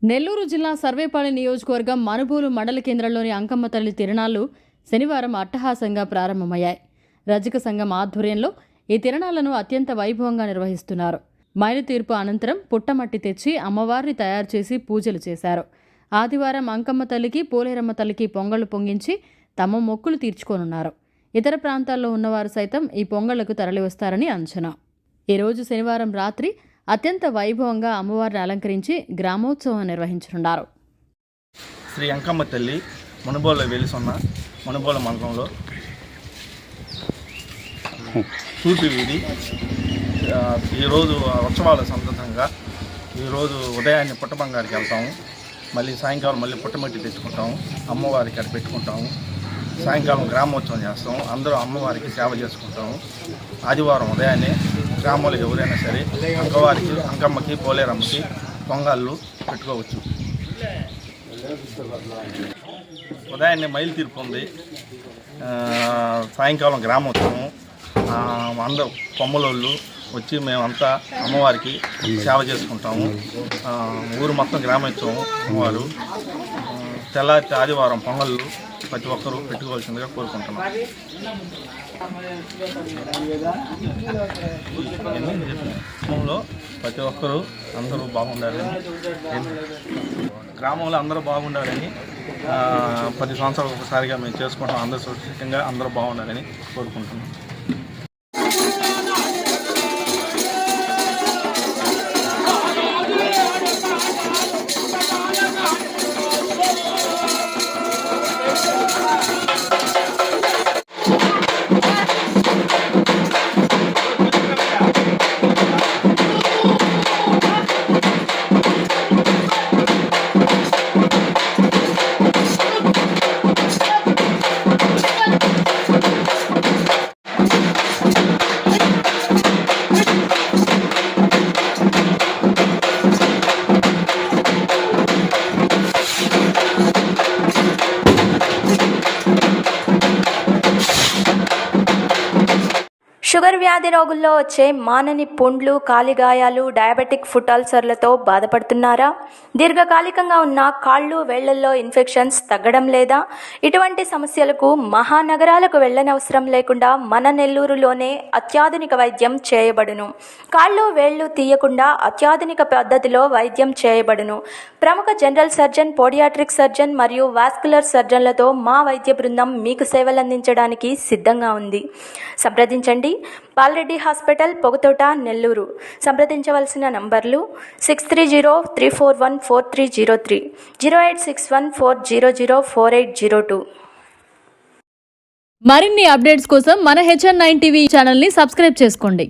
నెల్లూరు జిల్లా సర్వేపల్లి నియోజకవర్గం మనుబోలు మండల కేంద్రంలోని అంకమ్మ తల్లి తిరణాలు శనివారం అట్టహాసంగా ప్రారంభమయ్యాయి. రజక సంఘం ఆధ్వర్యంలో ఈ తిరణాలను అత్యంత వైభవంగా నిర్వహిస్తున్నారు. మైలుతీర్పు అనంతరం పుట్టమట్టి తెచ్చి అమ్మవారిని తయారు చేసి పూజలు చేశారు. ఆదివారం అంకమ్మ తల్లికి పోలేరమ్మ తల్లికి పొంగళ్లు పొంగించి తమ మొక్కులు తీర్చుకోనున్నారు. ఇతర ప్రాంతాల్లో ఉన్నవారు సైతం ఈ పొంగళ్లకు తరలివస్తారని అంచనా. ఈరోజు శనివారం రాత్రి అత్యంత వైభవంగా అమ్మవారిని అలంకరించి గ్రామోత్సవం నిర్వహించనున్నారు. శ్రీ అంకమ్మ తల్లి మునుబోలు వెలిసున్న మునుబోలు మండలంలో తూర్పు వీధి ఈరోజు ఉత్సవాల సందర్భంగా ఈరోజు ఉదయాన్నే పుట్టబంగారికి వెళ్తాము. మళ్ళీ సాయంకాలం మళ్ళీ పుట్టమట్టి తెచ్చుకుంటాము. అమ్మవారికి అక్కడ పెట్టుకుంటాము. సాయంకాలం గ్రామోత్సవం చేస్తాము. అందరూ అమ్మవారికి సేవ చేసుకుంటాము. ఆదివారం ఉదయాన్నే గ్రామంలో ఎవరైనా సరే అంకమ్మకి పోలేరమ్మకి పొంగళ్ళు పెట్టుకోవచ్చు. ఉదయాన్నే మైలు తీర్పు ఉంది. సాయంకాలం గ్రామోత్సవం. అందరూ కొమ్మలోళ్ళు వచ్చి మేమంతా అమ్మవారికి సేవ చేసుకుంటాము. ఊరు మొత్తం గ్రామోత్సవం అమ్మవారు. తెల్లారి ఆదివారం పొంగళ్ళు ప్రతి ఒక్కరూ పెట్టుకోవాల్సిందిగా కోరుకుంటున్నాం. గ్రామంలో ప్రతి ఒక్కరూ అందరూ బాగుండాలని, గ్రామంలో అందరూ బాగుండాలని 10 సంవత్సరాలు ఒకసారిగా మేము చేసుకుంటాం. అందరూ సురక్షితంగా అందరూ బాగుండాలని కోరుకుంటున్నాం. షుగర్ వ్యాధి రోగుల్లో వచ్చే మానని పుండ్లు, కాలిగాయాలు, డయాబెటిక్ ఫుట్ అల్సర్లతో బాధపడుతున్నారా? దీర్ఘకాలికంగా ఉన్న కాళ్ళు, వేళ్లల్లో ఇన్ఫెక్షన్స్ తగ్గడం లేదా? ఇటువంటి సమస్యలకు మహానగరాలకు వెళ్ళనవసరం లేకుండా మన నెల్లూరులోనే అత్యాధునిక వైద్యం చేయబడును. కాళ్ళు, వేళ్లు తీయకుండా అత్యాధునిక పద్ధతిలో వైద్యం చేయబడును. ప్రముఖ జనరల్ సర్జన్, పోడియాట్రిక్ సర్జన్ మరియు వాస్కులర్ సర్జన్లతో మా వైద్య బృందం మీకు సేవలందించడానికి సిద్ధంగా ఉంది. సంప్రదించండి. పాల్రెడ్డి హాస్పిటల్, పొగతోట, నెల్లూరు. సంప్రదించవలసిన నంబర్లు 6303414303, 086140048002. మరిన్ని అప్డేట్స్ కోసం మన HN9 టీవీ ఛానల్ని సబ్స్క్రైబ్ చేసుకోండి.